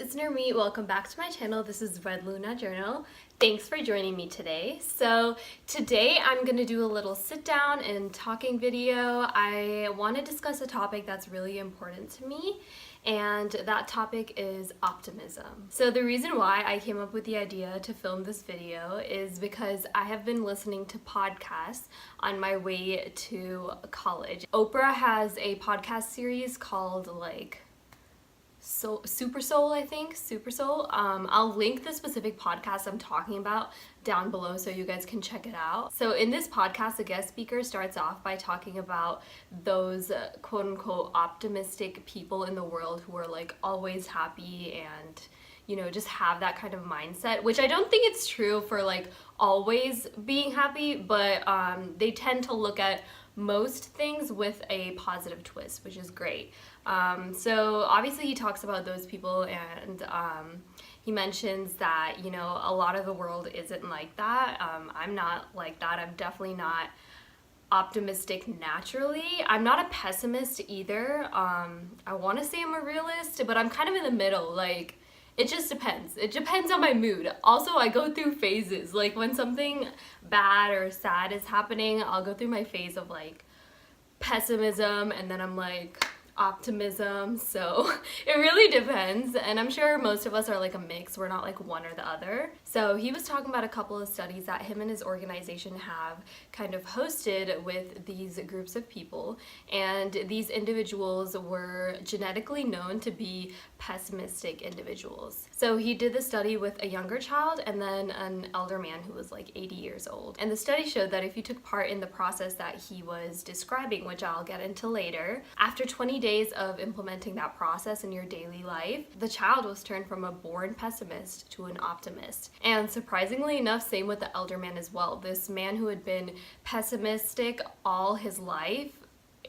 it's Nurmeet. Welcome back to my channel. This is Red Luna Journal. Thanks for joining me today. So today I'm going to do a little sit down and talking video. I want to discuss a topic that's really important to me, and that topic is optimism. So the reason why I came up with the idea to film this video is because I have been listening to podcasts on my way to college. Oprah has a podcast series called Super Soul, I think. Super Soul. I'll link the specific podcast I'm talking about down below so you guys can check it out. So in this podcast, the guest speaker starts off by talking about those quote unquote optimistic people in the world who are like always happy and just have that kind of mindset, which I don't think it's true for like always being happy, but they tend to look at most things with a positive twist, which is great. So obviously he talks about those people, and he mentions that, a lot of the world isn't like that. I'm not like that. I'm definitely not optimistic naturally. I'm not a pessimist either. I want to say I'm a realist, but I'm kind of in the middle. Like, it just depends. It depends on my mood. Also, I go through phases. Like when something bad or sad is happening, I'll go through my phase of like pessimism, and then I'm like optimism. So it really depends, and I'm sure most of us are like a mix. We're not like one or the other. So he was talking about a couple of studies that him and his organization have kind of hosted with these groups of people, and these individuals were genetically known to be pessimistic individuals. So he did the study with a younger child and then an elder man who was like 80 years old, and the study showed that if you took part in the process that he was describing, which I'll get into later, after 20 days of implementing that process in your daily life, the child was turned from a born pessimist to an optimist. And surprisingly enough, same with the elder man as well. This man who had been pessimistic all his life,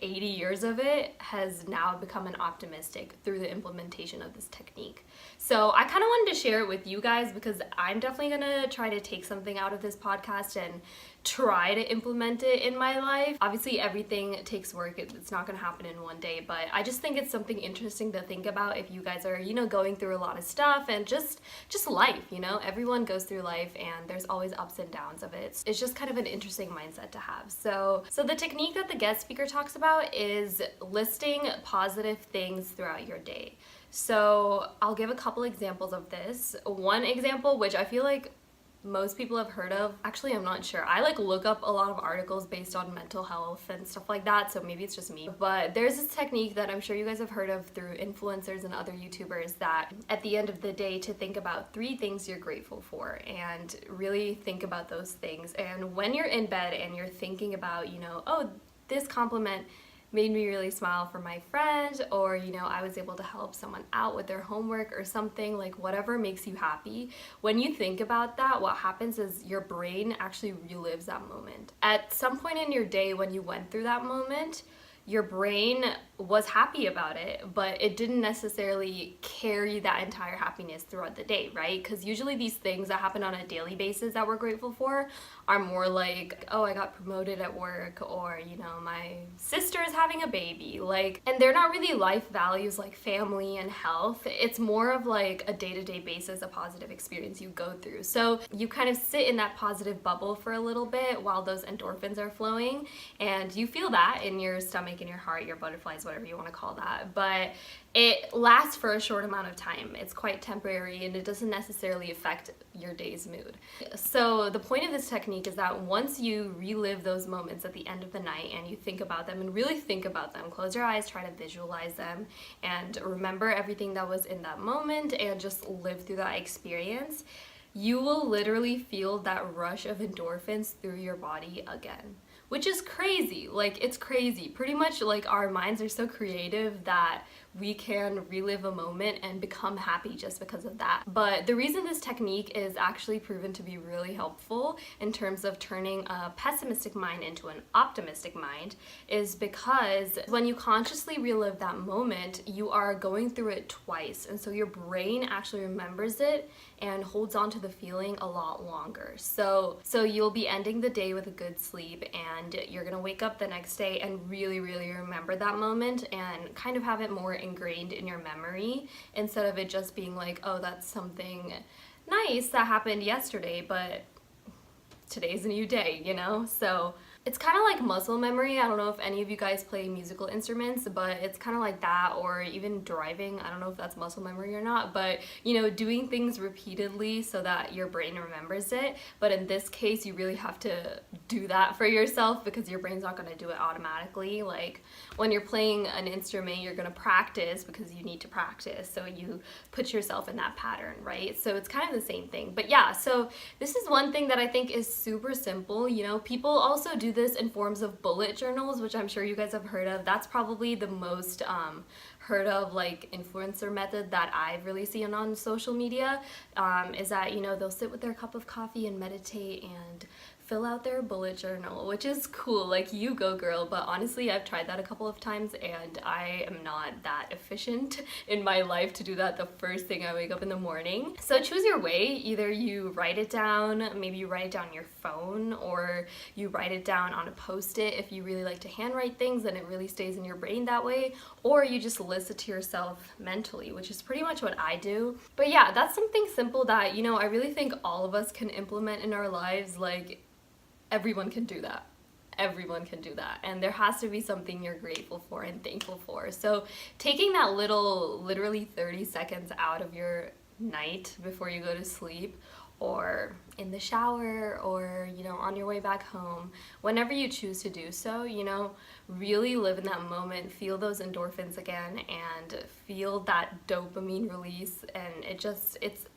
80 years of it, has now become an optimistic through the implementation of this technique. So I kind of wanted to share it with you guys because I'm definitely gonna try to take something out of this podcast and try to implement it in my life. Obviously everything takes work. It's not gonna happen in one day, but I just think it's something interesting to think about if you guys are, going through a lot of stuff and just life, everyone goes through life and there's always ups and downs of it. It's just kind of an interesting mindset to have. So the technique that the guest speaker talks about is listing positive things throughout your day. So I'll give a couple examples of this. One example, which I feel like most people have heard of. Actually, I'm not sure. I look up a lot of articles based on mental health and stuff like that, so maybe it's just me. But there's this technique that I'm sure you guys have heard of through influencers and other YouTubers, that at the end of the day to think about 3 things you're grateful for and really think about those things. And when you're in bed and you're thinking about, oh, this compliment made me really smile for my friend, or I was able to help someone out with their homework or something, like whatever makes you happy. When you think about that, what happens is your brain actually relives that moment. At some point in your day when you went through that moment, your brain was happy about it, but it didn't necessarily carry that entire happiness throughout the day, right? Because usually these things that happen on a daily basis that we're grateful for are more like, oh, I got promoted at work, or my sister is having a baby, and they're not really life values like family and health. It's more of like a day-to-day basis, a positive experience you go through. So you kind of sit in that positive bubble for a little bit while those endorphins are flowing, and you feel that in your stomach, in your heart, your butterflies, whatever you want to call that. But it lasts for a short amount of time. It's quite temporary, and it doesn't necessarily affect your day's mood. So the point of this technique is that once you relive those moments at the end of the night and you think about them and really think about them, close your eyes, try to visualize them, and remember everything that was in that moment and just live through that experience, you will literally feel that rush of endorphins through your body again. Which is crazy. It's crazy. Pretty much our minds are so creative that we can relive a moment and become happy just because of that. But the reason this technique is actually proven to be really helpful in terms of turning a pessimistic mind into an optimistic mind is because when you consciously relive that moment, you are going through it twice. And so your brain actually remembers it and holds on to the feeling a lot longer. So you'll be ending the day with a good sleep, and you're gonna wake up the next day and really, really remember that moment and kind of have it more ingrained in your memory instead of it just being like, oh, that's something nice that happened yesterday, but today's a new day, you know? So it's kind of like muscle memory. I don't know if any of you guys play musical instruments, but it's kind of like that, or even driving. I don't know if that's muscle memory or not, but you know, doing things repeatedly so that your brain remembers it. But in this case, you really have to do that for yourself because your brain's not going to do it automatically. Like when you're playing an instrument, you're going to practice because you need to practice. So you put yourself in that pattern, right? So it's kind of the same thing. But yeah, so this is one thing that I think is super simple. You know, people also do this in forms of bullet journals, which I'm sure you guys have heard of. That's probably the most heard of like influencer method that I've really seen on social media, is that, you know, they'll sit with their cup of coffee and meditate and fill out their bullet journal, which is cool. Like, you go girl. But honestly, I've tried that a couple of times and I am not that efficient in my life to do that the first thing I wake up in the morning. So choose your way. Either you write it down, maybe you write it down on your phone, or you write it down on a post-it if you really like to handwrite things and it really stays in your brain that way, or you just list it to yourself mentally, which is pretty much what I do. But yeah, that's something simple that, you know, I really think all of us can implement in our lives. Like, everyone can do that. Everyone can do that. And there has to be something you're grateful for and thankful for. So taking that little, literally 30 seconds out of your night before you go to sleep, or in the shower, or, you know, on your way back home, whenever you choose to do so, you know, really live in that moment, feel those endorphins again, and feel that dopamine release. And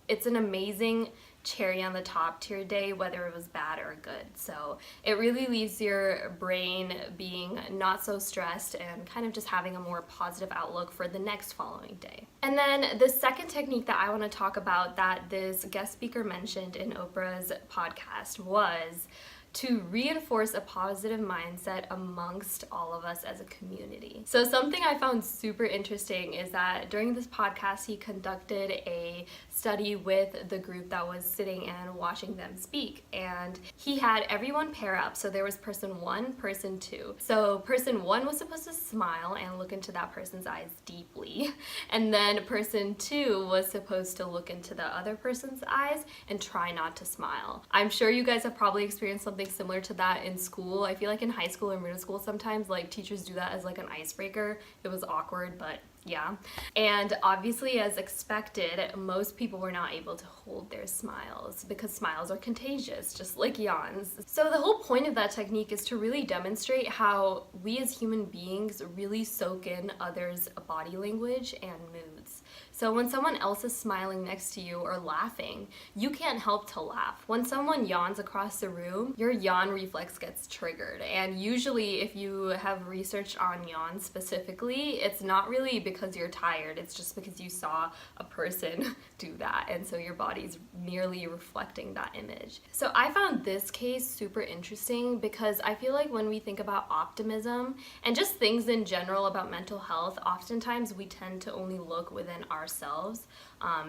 it's an amazing cherry on the top to your day, whether it was bad or good. So it really leaves your brain being not so stressed and kind of just having a more positive outlook for the next following day. And then the second technique that I want to talk about that this guest speaker mentioned in Oprah's podcast was to reinforce a positive mindset amongst all of us as a community. So something I found super interesting is that during this podcast, he conducted a study with the group that was sitting and watching them speak. And he had everyone pair up. So there was person one, person two. So person one was supposed to smile and look into that person's eyes deeply. And then person two was supposed to look into the other person's eyes and try not to smile. I'm sure you guys have probably experienced something similar to that in school. I feel like in high school and middle school sometimes like teachers do that as like an icebreaker. It was awkward, but yeah. And obviously, as expected, most people were not able to hold their smiles because smiles are contagious, just like yawns. So the whole point of that technique is to really demonstrate how we as human beings really soak in others' body language and moods. So when someone else is smiling next to you or laughing, you can't help to laugh. When someone yawns across the room, your yawn reflex gets triggered. And usually if you have research on yawns specifically, it's not really because you're tired, it's just because you saw a person do that. And so your body's merely reflecting that image. So I found this case super interesting because I feel like when we think about optimism and just things in general about mental health, oftentimes we tend to only look within ourselves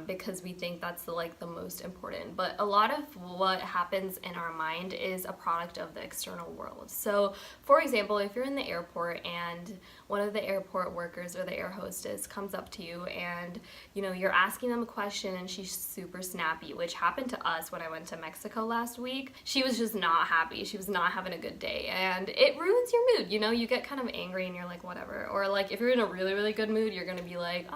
because we think that's the most important. But a lot of what happens in our mind is a product of the external world. So for example, if you're in the airport and one of the airport workers or the air hostess comes up to you and you're asking them a question and she's super snappy, which happened to us when I went to Mexico last week. She was just not happy. She was not having a good day and it ruins your mood. You get kind of angry and you're like, whatever. Or like if you're in a really, really good mood, you're gonna be like,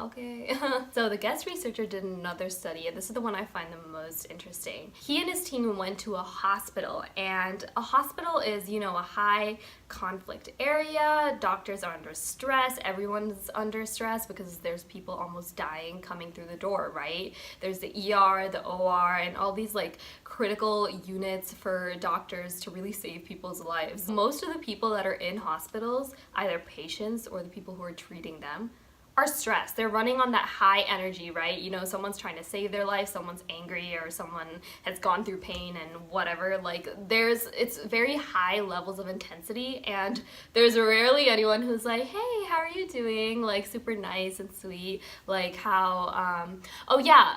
okay. So the guest researcher did another study, and this is the one I find the most interesting. He and his team went to a hospital, and a hospital is, a high conflict area. Doctors are under stress. Everyone's under stress because there's people almost dying coming through the door, right? There's the ER, the OR, and all these critical units for doctors to really save people's lives. Most of the people that are in hospitals, either patients or the people who are treating them, are stressed. They're running on that high energy, right? Someone's trying to save their life, someone's angry, or someone has gone through pain and whatever. It's very high levels of intensity, and there's rarely anyone who's like, hey, how are you doing? Super nice and sweet.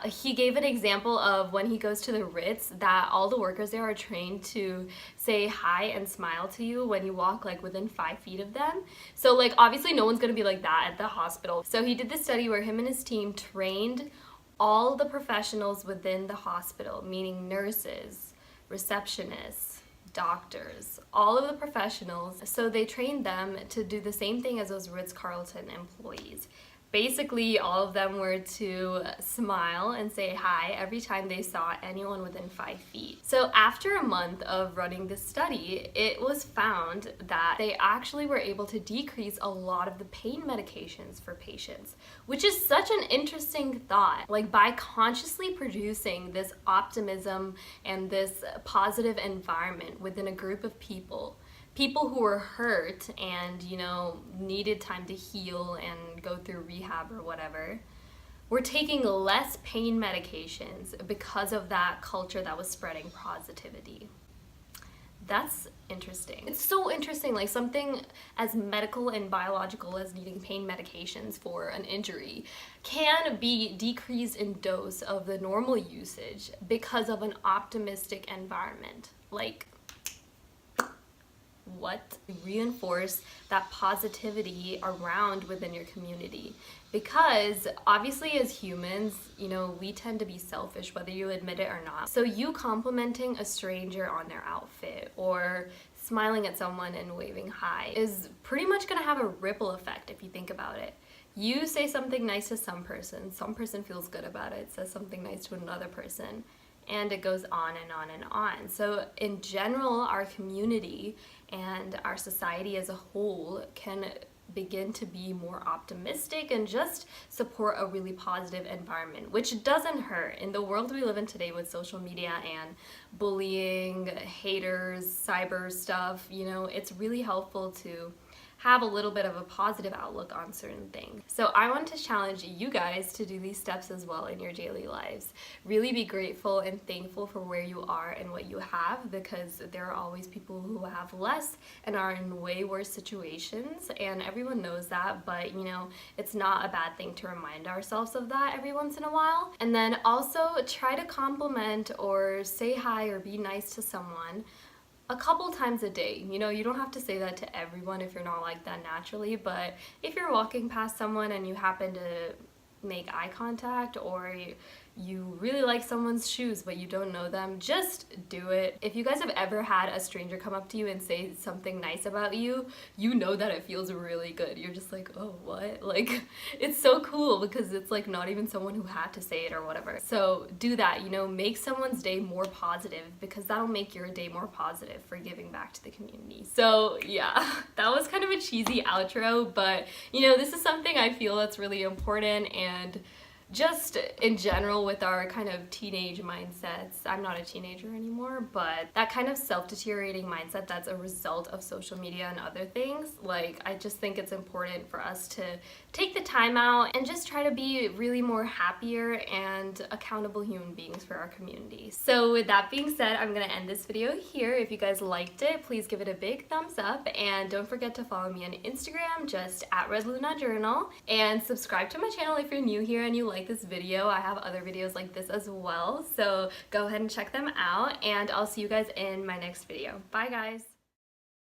He gave an example of when he goes to the Ritz that all the workers there are trained to say hi and smile to you when you walk like within 5 feet of them. So like obviously no one's gonna be like that at the hospital. So he did this study where him and his team trained all the professionals within the hospital, meaning nurses, receptionists, doctors, all of the professionals. So they trained them to do the same thing as those Ritz-Carlton employees. Basically, all of them were to smile and say hi every time they saw anyone within 5 feet. So after a month of running this study, it was found that they actually were able to decrease a lot of the pain medications for patients, which is such an interesting thought. Like by consciously producing this optimism and this positive environment within a group of people who were hurt and, you know, needed time to heal and go through rehab or whatever, were taking less pain medications because of that culture that was spreading positivity. That's interesting. It's so interesting, like something as medical and biological as needing pain medications for an injury can be decreased in dose of the normal usage because of an optimistic environment. Like, what? Reinforce that positivity around within your community, because obviously as humans, you know, we tend to be selfish whether you admit it or not. So you complimenting a stranger on their outfit or smiling at someone and waving hi is pretty much going to have a ripple effect if you think about it. You say something nice to some person feels good about it, says something nice to another person, and it goes on and on and on. So in general, our community and our society as a whole can begin to be more optimistic and just support a really positive environment, which doesn't hurt. In the world we live in today with social media and bullying, haters, cyber stuff, you know, it's really helpful to have a little bit of a positive outlook on certain things. So I want to challenge you guys to do these steps as well in your daily lives. Really be grateful and thankful for where you are and what you have, because there are always people who have less and are in way worse situations, and everyone knows that, but you know, it's not a bad thing to remind ourselves of that every once in a while. And then also try to compliment or say hi or be nice to someone a couple times a day. You know, you don't have to say that to everyone if you're not like that naturally, but if you're walking past someone and you happen to make eye contact, or you really like someone's shoes but you don't know them, just do it. If you guys have ever had a stranger come up to you and say something nice about you, you know that it feels really good. You're just like, oh, what? Like, it's so cool because it's like not even someone who had to say it or whatever. So do that, you know, make someone's day more positive, because that'll make your day more positive for giving back to the community. So yeah, that was kind of a cheesy outro, but you know, this is something I feel that's really important. And just in general with our kind of teenage mindsets, I'm not a teenager anymore, but that kind of self-deteriorating mindset that's a result of social media and other things, like I just think it's important for us to take the time out and just try to be really more happier and accountable human beings for our community. So with that being said, I'm gonna end this video here. If you guys liked it, please give it a big thumbs up, and don't forget to follow me on Instagram, just at RedLunaJournal, and subscribe to my channel if you're new here and you like this video. I have other videos like this as well, so go ahead and check them out, and I'll see you guys in my next video. Bye guys!